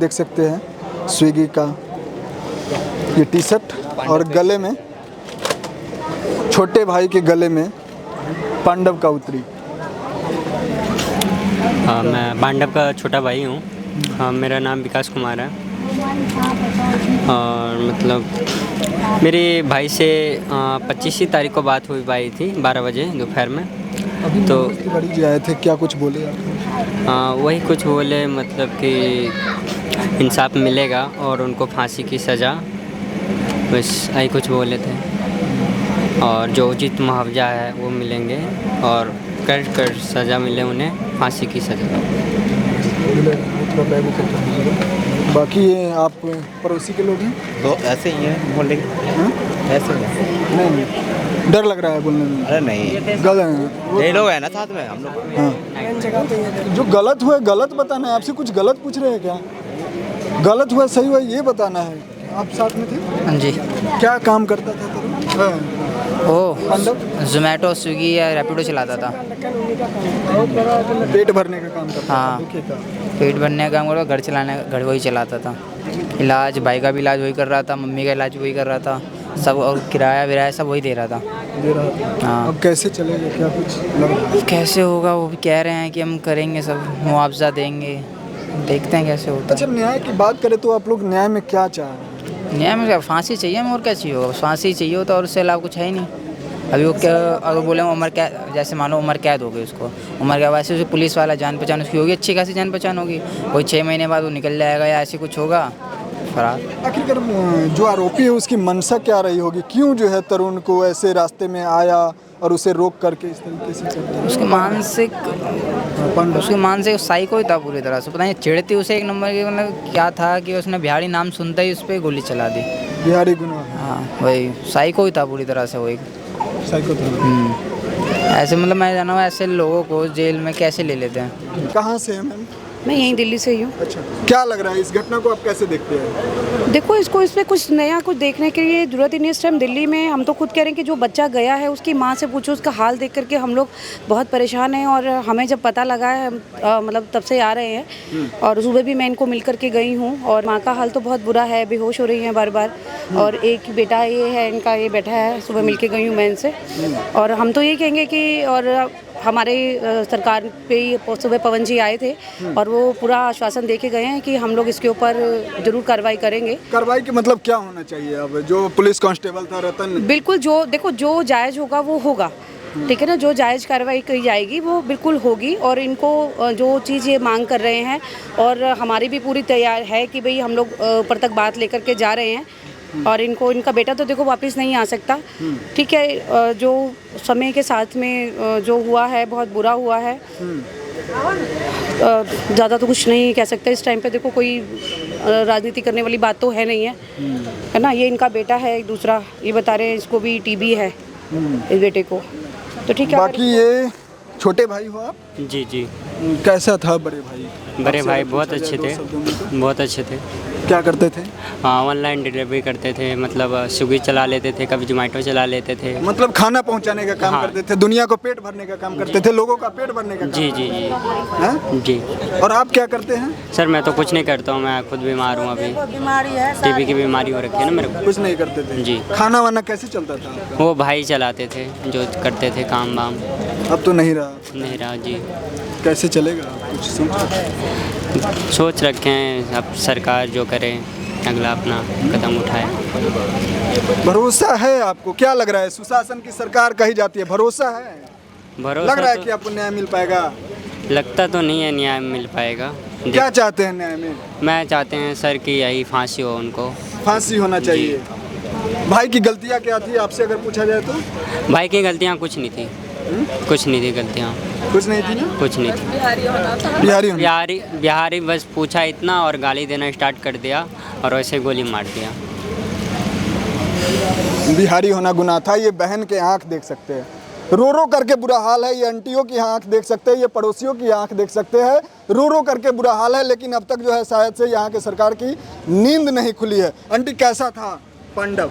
देख सकते हैं स्विगी का ये टी शर्ट और गले में छोटे भाई के गले में पांडव का उत्तरी। मैं पांडव का छोटा भाई हूँ। मेरा नाम विकास कुमार है और मतलब मेरे भाई से 25 तारीख को बात हुई पाई थी 12 बजे दोपहर में। तो जी आए थे, क्या कुछ बोले आप? वही कुछ बोले मतलब कि इंसाफ मिलेगा और उनको फांसी की सज़ा, बस यही कुछ बोले थे। और जो उचित मुआवजा है वो मिलेंगे और कर सज़ा मिले उन्हें, फांसी की सज़ा। बाकी ये आप पड़ोसी के लोग हैं? तो ऐसे ही हैं बोले, ऐसे ही हैं। नहीं, डर लग रहा है बोलने में। अरे नहीं, गलत ये लोग हैं ना साथ में हम लोग। हाँ, जो गलत हुआ गलत बताना है। आपसे कुछ गलत पूछ रहे हैं क्या? गलत हुआ सही हुआ ये बताना है। आप साथ में थे? हाँ जी। क्या काम करता था तरुण? हाँ। वो जोमेटो स्विगी या रैपिडो चलाता था। पेट भरने का काम करता हाँ। था, भूखे का। पेट भरने का काम करता, घर चलाने का घर वही चलाता था। इलाज भाई का भी इलाज वही कर रहा था, मम्मी का इलाज वही कर रहा था, सब। और किराया विराया सब वही दे रहा था। दे रहा था। हाँ। अब कैसे चलेगा, क्या कुछ लग रहा है? कैसे होगा वो भी कह रहे हैं कि हम करेंगे, सब मुआवजा देंगे, देखते हैं कैसे होता अच्छा, न्याय की बात करें तो आप लोग न्याय में क्या चाह रहे हैं? है। न्याय में क्या, फांसी चाहिए हमें, और क्या चाहिए होगा? फांसी चाहिए होता, और उससे अलावा कुछ है ही नहीं। अभी वो क्या, अगर बोले उम्र क्या, जैसे मान लो उम्र कैद हो गई उसको, उम्र क्या, वैसे उसे पुलिस वाला जान पहचान उसकी होगी, अच्छी खासी जान पहचान होगी, कोई 6 महीने बाद वो निकल जाएगा या ऐसे कुछ होगा फरार। आखिरकार जो आरोपी है उसकी मंशा क्या रही होगी? क्यों जो है तरुण को ऐसे रास्ते में आया और उसे रोक करके इस तरीके से कर दिया? उसके मानसिक साइको ही था पूरी तरह से, पता नहीं चिढ़ती उसे एक नंबर की, मतलब क्या था कि उसने बिहारी नाम सुनता ही उस पर गोली चला दी। बिहारी गुना हाँ वही साइको ही था पूरी तरह से वो एक। साइको था। ऐसे मतलब मैं जाना हूँ ऐसे लोगों को जेल में कैसे ले लेते हैं। कहाँ से है मैम? मैं यहीं दिल्ली से ही हूँ। अच्छा, क्या लग रहा है इस घटना को आप कैसे देखते हैं? देखो, इसमें कुछ नया कुछ देखने के लिए ज़रूरत ही नहीं। इस टाइम दिल्ली में हम तो खुद कह रहे हैं कि जो बच्चा गया है उसकी माँ से पूछो, उसका हाल देख करके हम लोग बहुत परेशान हैं। और हमें जब पता लगा है मतलब तब से आ रहे हैं, और सुबह भी मैं इनको मिल करके गई हूँ। और माँ का हाल तो बहुत बुरा है, बेहोश हो रही हैं बार बार। और एक बेटा ये है इनका, ये बैठा है, सुबह मिल के गई हूँ मैं इनसे। और हम तो ये कहेंगे कि, और हमारे सरकार पे ही सुबह पवन जी आए थे और वो पूरा आश्वासन दे के गए हैं कि हम लोग इसके ऊपर जरूर कार्रवाई करेंगे। कार्रवाई के मतलब क्या होना चाहिए? अब जो पुलिस कांस्टेबल था रतन, बिल्कुल, जो देखो जो जायज़ होगा वो होगा, ठीक है ना। जो जायज़ कार्रवाई की जाएगी वो बिल्कुल होगी। और इनको जो चीज़ ये मांग कर रहे हैं, और हमारी भी पूरी तैयार है कि भाई हम लोग ऊपर तक बात लेकर के जा रहे हैं। और इनका बेटा तो देखो वापस नहीं आ सकता, ठीक है। जो समय के साथ में जो हुआ है बहुत बुरा हुआ है। ज़्यादा तो कुछ नहीं कह सकते इस टाइम पे। देखो, कोई राजनीति करने वाली बात तो है नहीं है ना। ये इनका बेटा है, एक दूसरा ये बता रहे हैं इसको भी टीबी है, इस बेटे को, तो ठीक है। बाकी ये छोटे भाई हो आप? जी जी। कैसा था बड़े भाई? बड़े भाई बहुत अच्छे थे, बहुत अच्छे थे। क्या करते थे? ऑनलाइन डिलीवरी करते थे, मतलब स्विगी चला लेते थे, कभी जोमेटो चला लेते थे। मतलब खाना पहुंचाने का काम हाँ। करते थे, दुनिया को पेट भरने का काम करते थे, लोगों का पेट भरने का काम। जी जी जी हैं? जी। और आप क्या करते हैं? सर मैं तो कुछ नहीं करता हूँ, मैं खुद बीमार हूँ अभी, टीबी की बीमारी हो रखी है ना मेरे को। कुछ नहीं करते थे जी। खाना वाना कैसे चलता था आपका? वो भाई चलाते थे, जो करते थे काम वाम। अब तो नहीं रहा। नहीं रहा जी। कैसे चलेगा? कुछ सोच रखे हैं, अब सरकार जो करे अगला अपना कदम उठाए। भरोसा है आपको? क्या लग रहा है? सुशासन की सरकार कही जाती है, भरोसा है? भरोसा लग रहा है तो कि आपको न्याय मिल पाएगा? लगता तो नहीं है न्याय मिल पाएगा। क्या चाहते हैं न्याय में? मैं चाहते हैं सर कि यही फांसी हो उनको। फांसी होना चाहिए। भाई की गलतियाँ क्या थी आपसे अगर पूछा जाए तो? भाई की गलतियाँ कुछ नहीं थी, कुछ नहीं थी गलतियाँ, कुछ नहीं थी ना? कुछ नहीं थी। बिहारी होना। बिहारी बस पूछा इतना और गाली देना स्टार्ट कर दिया और वैसे गोली मार दिया। बिहारी होना गुनाह था। ये बहन के आंख देख सकते हैं, रो रो करके बुरा हाल है। ये आंटियों की आंख देख सकते हैं, ये पड़ोसियों की आंख देख सकते हैं, रो रो करके बुरा हाल है। लेकिन अब तक जो है शायद से यहाँ के सरकार की नींद नहीं खुली है। आंटी कैसा था पांडव?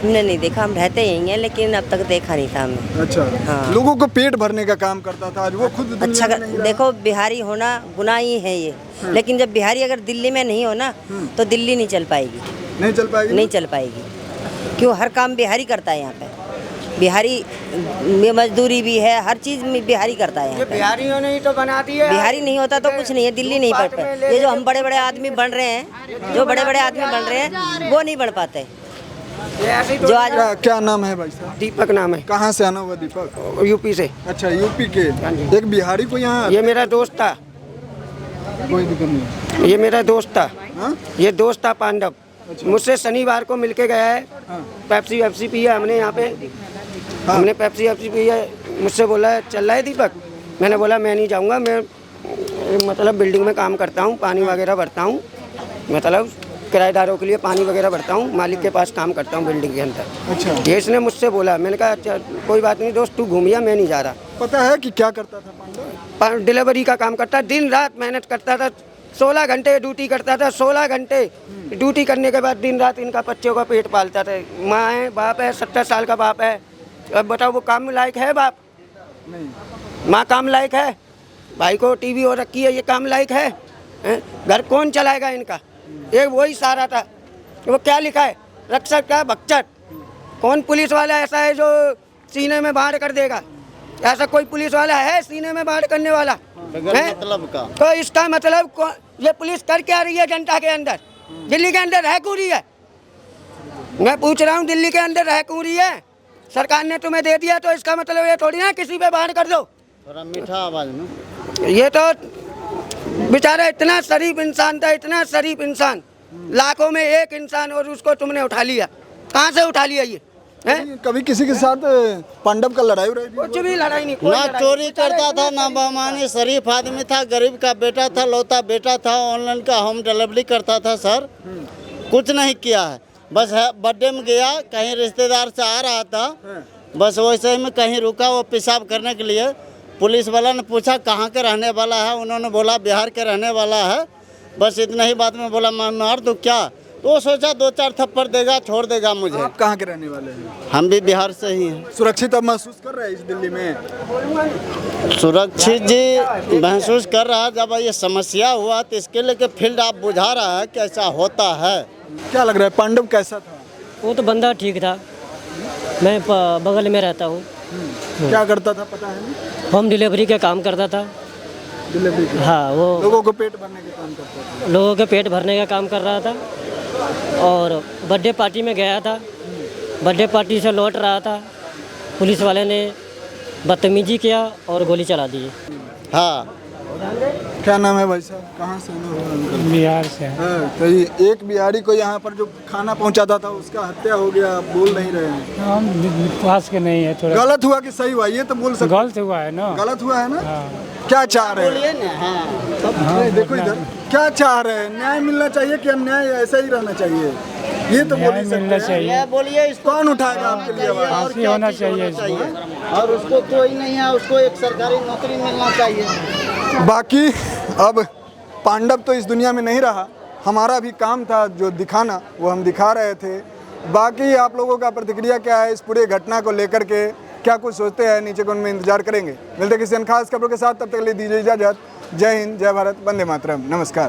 हमने नहीं देखा, हम रहते यहीं हैं लेकिन अब तक देखा नहीं था हमने। अच्छा, हाँ। लोगों को पेट भरने का काम करता था, आज वो खुद दुनिया अच्छा में नहीं रहा। देखो, बिहारी होना गुनाह ही है ये, लेकिन जब बिहारी अगर दिल्ली में नहीं हो ना तो दिल्ली नहीं चल पाएगी, नहीं चल पाएगी। नहीं चल पाएगी। क्यों? हर काम बिहारी करता है यहाँ पे, बिहारी में मजदूरी भी है, हर चीज़ में बिहारी करता है यहाँ पे। बिहारियों ने ही तो बना दिया। बिहारी नहीं होता तो कुछ नहीं है, दिल्ली नहीं बढ़ पाए। ये जो हम बड़े बड़े आदमी बन रहे हैं, जो बड़े बड़े आदमी बन रहे हैं वो नहीं बढ़ पाते। जो आज क्या नाम है भाई साहब? दीपक नाम है, कहाँ से आना हुआ दीपक? यूपी से। अच्छा, यूपी के। एक बिहारी को यहाँ ये मेरा दोस्त था, कोई दिक्कत नहीं। ये मेरा दोस्त था, हाँ? ये दोस्त था पांडव। मुझसे शनिवार को मिलके गया है, पेप्सी वेप्सी पी है हमने यहाँ पे, हमने पेप्सी वेप्सी पी है। मुझसे बोला है चल रहा है दीपक, मैंने बोला मैं नहीं जाऊँगा, मैं मतलब बिल्डिंग में काम करता हूँ, पानी वगैरह भरता हूँ, मतलब किराएदारों के लिए पानी वगैरह भरता हूँ, मालिक के पास काम करता हूँ बिल्डिंग के अंदर। अच्छा, ये इसने मुझसे बोला, मैंने कहा अच्छा कोई बात नहीं दोस्त, तू घूमिया, मैं नहीं जा रहा। पता है कि क्या करता था पांडव? डिलीवरी का काम करता, दिन रात मेहनत करता था, 16 घंटे ड्यूटी करता था, 16 घंटे ड्यूटी करने के बाद दिन रात इनका बच्चों का पेट पालता था। माँ है, बाप है, 70 साल का बाप है। अब बताओ वो काम लायक है बाप? नहीं। माँ काम लायक है? भाई को टीवी हो रखी है, ये काम लायक है? हैं? घर कौन चलाएगा इनका? एक वही सहारा था। वो क्या लिखा है? रक्षक का भक्षक। कौन पुलिस वाला ऐसा है जो सीने में बाढ़ कर देगा? ऐसा कोई पुलिस वाला है सीने में बाढ़ करने वाला? मतलब का तो इसका मतलब ये पुलिस कर क्या रही है जनता के अंदर? दिल्ली के अंदर रह क्यों रही है? मैं पूछ रहा हूँ, दिल्ली के अंदर रह क्यों रही है? सरकार ने तुम्हें दे दिया तो इसका मतलब ये थोड़ी ना किसी पे बाढ़ कर दो। थोड़ा मीठा आवाज में। ये तो बेचारा इतना शरीफ इंसान था, इतना शरीफ इंसान, लाखों में एक इंसान, और उसको तुमने उठा लिया। कहाँ से उठा लिया ये? हैं? कभी किसी के साथ पांडव का लड़ाई उड़ाई भी कुछ भी लड़ाई नहीं, कोई ना लड़ाई चोरी नहीं। करता था, ना बेईमानी, शरीफ आदमी था, गरीब का बेटा था, लौता बेटा था, ऑनलाइन का होम डिलीवरी करता था सर। कुछ नहीं किया है, बस है बर्थडे में गया, कहीं रिश्तेदार से आ रहा था, बस वैसे में कहीं रुका वो पेशाब करने के लिए। पुलिस वाला ने पूछा कहाँ के रहने वाला है, उन्होंने बोला बिहार के रहने वाला है। बस इतना ही बात में बोला मैं मार दूँ क्या? तो सोचा 2-4 थप्पड़ देगा, छोड़ देगा मुझे। आप कहाँ के रहने वाले हैं? हम भी बिहार से ही हैं। सुरक्षित अब महसूस कर रहे हैं इस दिल्ली में? सुरक्षित जी महसूस कर रहा है। जब ये समस्या हुआ तो इसके लिए फील्ड आप बुझा रहा है कि ऐसा होता है। क्या लग रहा है पांडव कैसा था? वो तो बंदा ठीक था, मैं बगल में रहता हूँ। क्या करता था पता है ना? होम डिलीवरी का काम करता था। डिलीवरी का? हाँ, वो लोगों को पेट भरने का काम करता था। लोगों के पेट भरने का काम कर रहा था, और बर्थडे पार्टी में गया था, बर्थडे पार्टी से लौट रहा था, पुलिस वाले ने बदतमीजी किया और गोली चला दी। हाँ, क्या नाम है भाई साहब? कहाँ से आना हुआ अंकल? बिहार से। हाँ, तो ये एक बिहारी को यहाँ पर जो खाना पहुँचाता था उसका हत्या हो गया, आप बोल नहीं रहे हैं। हम पास के नहीं है, थोड़ा गलत हुआ कि सही हुआ ये तो बोल सकते? गलत हुआ है ना। गलत हुआ है ना? हाँ। क्या चाह रहे हैं? हाँ। देखो इधर, क्या चाह रहे हैं? न्याय मिलना चाहिए कि अन्याय ऐसा ही रहना चाहिए? ये तो बोल ही सकते मिलना हैं। चाहिए। बोलिए इसको कौन उठाएगा आपके लिए आवाज? फांसी होना चाहिए और उसको कोई नहीं है, उसको एक सरकारी नौकरी मिलना चाहिए। बाकी अब पांडव तो इस दुनिया में नहीं रहा, हमारा भी काम था जो दिखाना, वो हम दिखा रहे थे। बाकी आप लोगों का प्रतिक्रिया क्या है इस पूरे घटना को लेकर के? क्या कुछ सोचते हैं? नीचे कमेंट में इंतजार करेंगे। मिलते किसी अन्य खास खबरों के साथ, तब तक के लिए दीजिए इजाजत। जय हिंद, जय भारत, वंदे मातरम, नमस्कार।